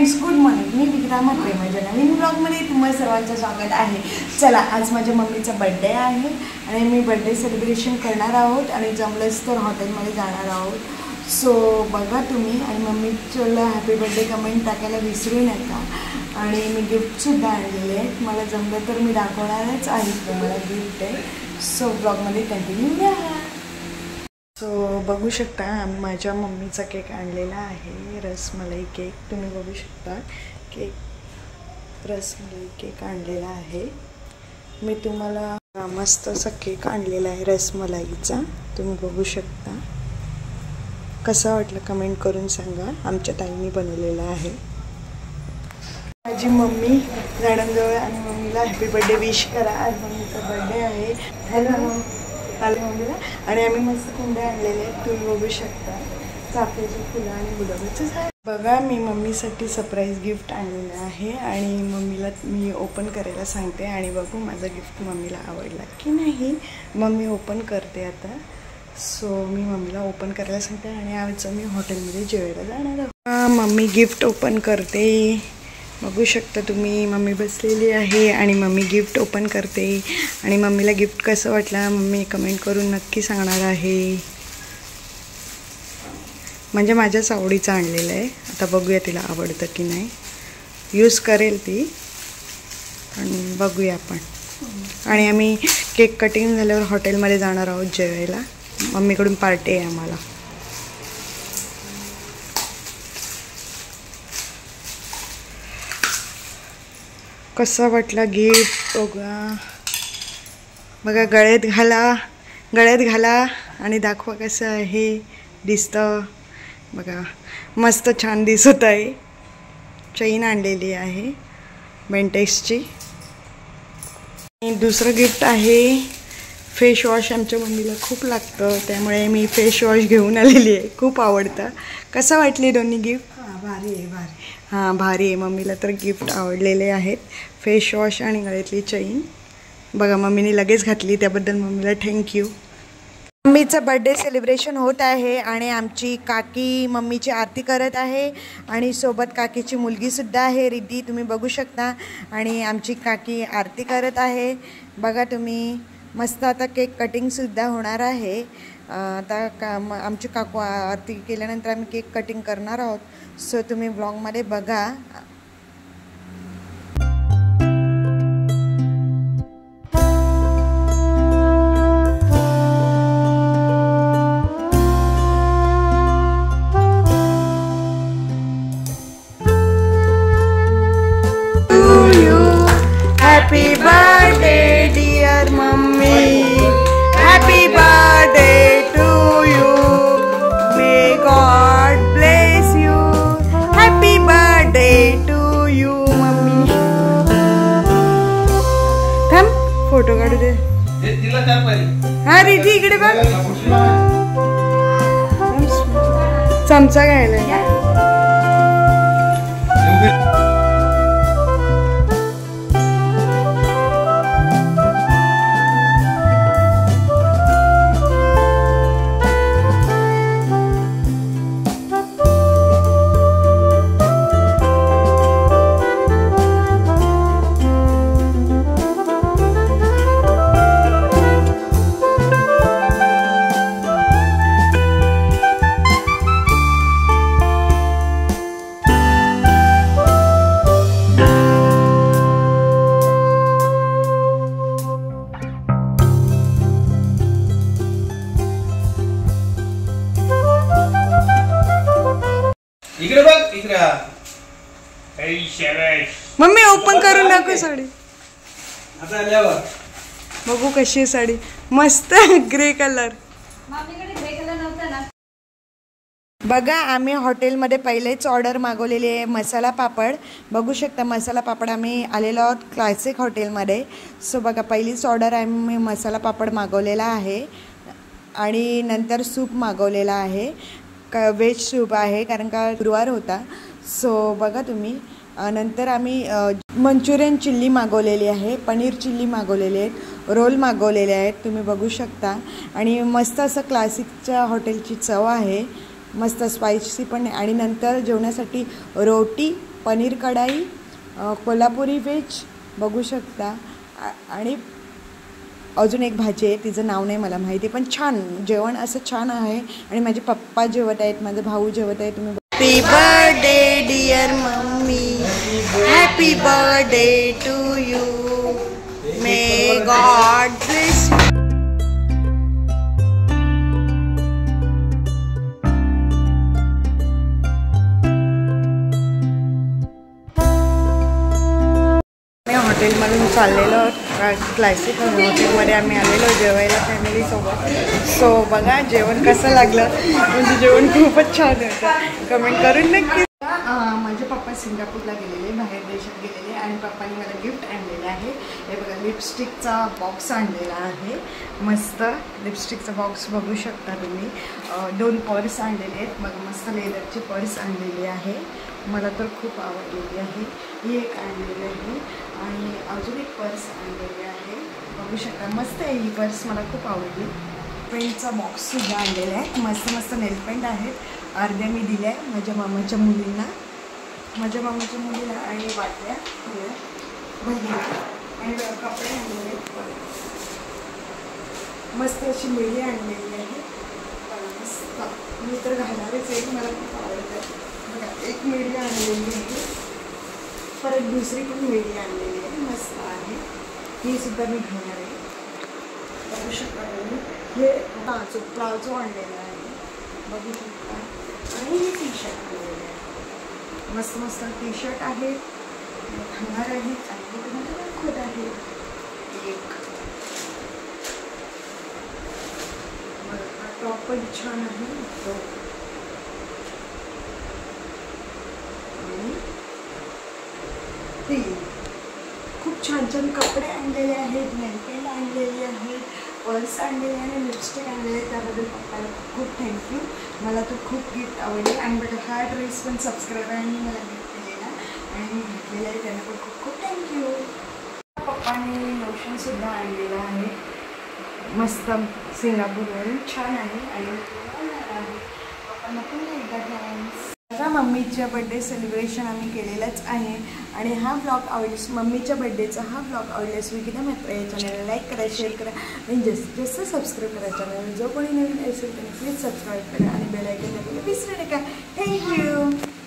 Friends, good morning. मी विक्रा म्हात्रे. माझ्या नवीन ब्लॉगमध्ये तुम्हा सर्वांचं स्वागत आहे. चला, आज माझ्या मम्मीचा बड्डे आहे आणि मी बड्डे सेलिब्रेशन करणार आहोत आणि जमलंच तर हॉटेलमध्ये जाणार आहोत. सो बघा तुम्ही आणि मम्मीला हॅपी बड्डे कमेंट टाकायला विसरू नका. आणि मी गिफ्टसुद्धा आणलेले आहेत. मला जमलं तर मी दाखवणारच आहे तुम्हाला गिफ्ट आहे. सो ब्लॉगमध्ये कंटिन्यू राहा. सो बघू शकता माझ्या मम्मीचा केक आणलेला आहे, रसमलाई केक. तुम्ही बघू शकता केक, रसमलाई केक आणलेला आहे. मी तुम्हाला मस्त असा केक आणलेला आहे रसमलाईचा. तुम्ही बघू शकता. कसा वाटलं कमेंट करून सांगा. आमच्या ताईंनी बनवलेला आहे. माझी मम्मी मॅडमजवळ आणि मम्मीला हॅपी बर्थडे विश करा. आज मम्मीचा बर्थडे आहे. हॅलो आले मम्मीला. आणि आम्ही मस्त कुंड्या आणलेले आहेत. तुम्ही बघू शकता चाफ्याची फुलं आणि गुलाबाचं झाड. बघा मी मम्मीसाठी सरप्राईज गिफ्ट आणलेलं आहे आणि मम्मीला मी ओपन करायला सांगते आणि बघू माझा गिफ्ट मम्मीला आवडला की नाही. मम्मी ओपन करते आता. सो मी मम्मीला ओपन करायला सांगते आणि आज मी हॉटेलमध्ये जेवायला जाणार आहोत. मम्मी गिफ्ट ओपन करते. बघू शकता तुम्ही मम्मी बसलेली आहे आणि मम्मी गिफ्ट ओपन करते. आणि मम्मीला गिफ्ट कसं वाटलं मम्मी कमेंट करून नक्की सांगणार आहे. म्हणजे माझ्याच आवडीचं आणलेलं आहे. आता बघूया तिला आवडतं की नाही. यूज करेल ती आणि बघूया आपण. आणि आम्ही केक कटिंग झाल्यावर हॉटेलमध्ये जाणार आहोत जेवायला. मम्मीकडून पार्टी आहे आम्हाला. कसा वाटला गिफ्ट बघा. बघा गळ्यात घाला आणि दाखवा कसं आहे दिसतं. बघा मस्त छान दिसत आहे. चैन आणलेली आहे बेंटेक्सची. दुसरं गिफ्ट आहे फेस वॉश. आमच्या मम्मीला खूप लागतं त्यामुळे मी फेस वॉश घेऊन आलेली आहे. खूप आवडतं. कसं वाटली दोन्ही गिफ्ट? भारी आहे भारी. हां भारी आहे. मम्मीला तर गिफ्ट आवडलेले आहेत. फेस वॉश आणि गळ्यातली चैन. बघा मम्मीने लगेच घातली त्याबद्दल मम्मीला थँक्यू. मम्मीचं बर्थडे सेलिब्रेशन होत आहे आणि आमची काकी मम्मीची आरती करत आहे आणि सोबत काकीची मुलगीसुद्धा आहे रिद्धी. तुम्ही बघू शकता. आणि आमची काकी आरती करत आहे. बघा तुम्ही मस्त. आता केक कटिंगसुद्धा होणार आहे. आता आमची काकू आरती केल्यानंतर आम्ही केक कटिंग करणार आहोत. सो तुम्ही ब्लॉगमध्ये बघा. Happy birthday dear mummy. Happy birthday to you. May God bless you. Happy birthday to you mummy. थांब फोटो काढू दे. हा रिधी इकडे बघ. चमचा घ्यायला. इकडे बघ इकडे. मम्मी ओपन करून दाखव साडी. आता आल्यावर बघू कशी आहे साडी. मस्त ग्रे कलर. बघा आम्ही हॉटेलमध्ये पहिलेच ऑर्डर मागवलेली आहे मसाला पापड. बघू शकता मसाला पापड आम्ही आलेलो आहोत क्लासिक हॉटेलमध्ये. सो बघा पहिलीच ऑर्डर आम्ही मसाला पापड मागवलेला आहे आणि नंतर सूप मागवलेला आहे. व्हेज सूप आहे कारण का गुरुवार होता. सो बघा तुम्ही. नंतर आम्ही मंचुरियन चिल्ली मागवलेली आहे, पनीर चिल्ली मागवलेली आहेत, रोल मागवलेले आहेत. तुम्ही बघू शकता. आणि मस्त असं क्लासिकच्या हॉटेलची चव आहे. मस्त स्पायसी पण. आणि नंतर जेवणासाठी रोटी पनीर कढाई, कोल्हापुरी व्हेज बघू शकता आणि अजून एक भाजी आहे, तिचं नाव नाही मला माहिती, पण छान जेवण असं छान आहे. आणि माझे पप्पा जेवत आहेत, माझा भाऊ जेवत आहे. तुम्ही happy birthday dear mummy, happy birthday to you, may God bless you. हॉटेलमधून चाललेलो क्लासिक हॉटेलमध्ये आम्ही आलेलो जेवायला फॅमिलीसोबत. सो बघा जेवण कसं लागलं, म्हणजे जेवण खूपच छान होतं. कमेंट करून नक्की. माझे पप्पा सिंगापूरला गेलेले, बाहेर देशात गेलेले आणि पप्पांनी मला गिफ्ट आणलेलं आहे. हे बघा लिपस्टिकचा बॉक्स आणलेला आहे, मस्त लिपस्टिकचा बॉक्स बघू शकता तुम्ही. 2 पर्स आणलेले आहेत बघा, मस्त लेदरची पर्स आणलेली आहे, मला तर खूप आवडलेली आहे. ही एक आणलेली आहे आणि अजून एक पर्स आणलेली आहे, बघू शकता मस्त आहे ही पर्स, मला खूप आवडली. पेंटचा बॉक्ससुद्धा आणलेला आहे, मस्त मस्त नेल पेंट आहेत. अर्ध्या मी दिल्या आहे माझ्या मामाच्या मुलीला आणि वाटल्या बहिणीला. आणि कपडे आणलेले आहेत, मस्त अशी मिडी आणलेली आहे, मस्त. मी तर घालणारच आहे, मला खूप आवडतं. बघा एक मिडी आणलेली आहे, परत दुसरी पण मिडी आणलेली आहे, मस्त आहे. ही सुद्धा मी घालणार आहे, बघू शकता तुम्ही. हे प्लाझो आणलेला आहे, बघू शकता. आणि हे टी शर्ट आणलेले आहे, मस्त मस्त टी शर्ट आहे, घालणार आहे. आणि तुम्हाला दाखवत आहे एक टॉप पण छान आहे तो. खूप छान छान कपडे आणलेले आहेत, नेलपेंट आणलेली आहे, पर्स आणलेले आणि लिपस्टिक आणलेले. त्याबद्दल पप्पाला खूप थँक्यू, मला तो खूप गिफ्ट आवडले. आणि बघा हा ड्रेस पण सबस्क्रायबरांनी मला गिफ्ट केलेला आणि मी घेतलेला आहे, त्यांना पण खूप खूप थँक्यू. पप्पाने लोशनसुद्धा आणलेलं आहे, मस्त सिंगापूरवरून, छान आहे. आणि पप्पांना पण एकदा थँक्स. बघा मम्मीच्या बड्डे सेलिब्रेशन आम्ही केलेलंच आहे. आणि हा ब्लॉग आवडल्यास, मम्मीच्या बड्डेचा हा ब्लॉग आवडल्यास विकिता मैत्रा या चॅनलला लाईक करा, शेअर करा आणि जास्त सबस्क्राईब करा. चॅनल जो कोणी नवीन असेल त्यांनी प्लीज सबस्क्राईब करा आणि बेल आयकॉन दाबायला विसरू नका. थँक्यू.